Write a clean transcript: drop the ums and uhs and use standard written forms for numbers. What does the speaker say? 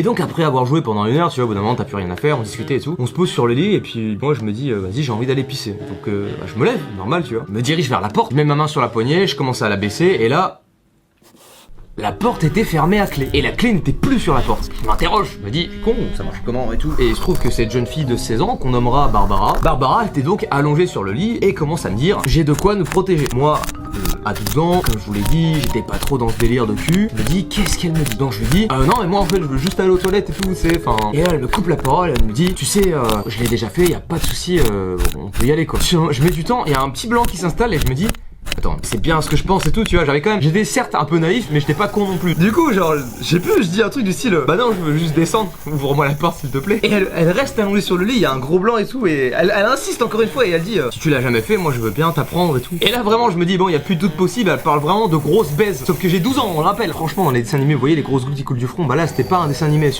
Et donc après avoir joué pendant 1 heure, tu vois, au bout d'un moment t'as plus rien à faire, on discutait et tout. On se pose sur le lit et puis moi je me dis vas-y j'ai envie d'aller pisser. Donc bah, je me lève, normal tu vois. Je me dirige vers la porte, je mets ma main sur la poignée, je commence à la baisser et là... La porte était fermée à clé et la clé n'était plus sur la porte. Je m'interroge, je me dis con, ça marche comment et tout. Et il se trouve que cette jeune fille de 16 ans qu'on nommera Barbara. Barbara était donc allongée sur le lit et commence à me dire j'ai de quoi nous protéger. Moi, à 12 ans, comme je vous l'ai dit, j'étais pas trop dans ce délire de cul. Je me dis qu'est-ce qu'elle me dit. Donc je lui dis non mais moi en fait je veux juste aller aux toilettes et tout, c'est enfin. Et là elle me coupe la parole, elle me dit tu sais je l'ai déjà fait, y a pas de souci, on peut y aller quoi. Je mets du temps, il y a un petit blanc qui s'installe et je me dis attends, c'est bien ce que je pense et tout, tu vois, j'étais certes un peu naïf, mais j'étais pas con non plus. Du coup, genre, je dis un truc du style, bah non, je veux juste descendre, ouvre-moi la porte s'il te plaît. Et elle reste allongée sur le lit, il y a un gros blanc et tout, et elle insiste encore une fois et elle dit, si tu l'as jamais fait, moi je veux bien t'apprendre et tout. Et là vraiment, je me dis, bon, il y a plus de doute possible, elle parle vraiment de grosses baises. Sauf que j'ai 12 ans, on le rappelle. Franchement, dans les dessins animés, vous voyez les grosses gouttes qui coulent du front, bah là, c'était pas un dessin animé.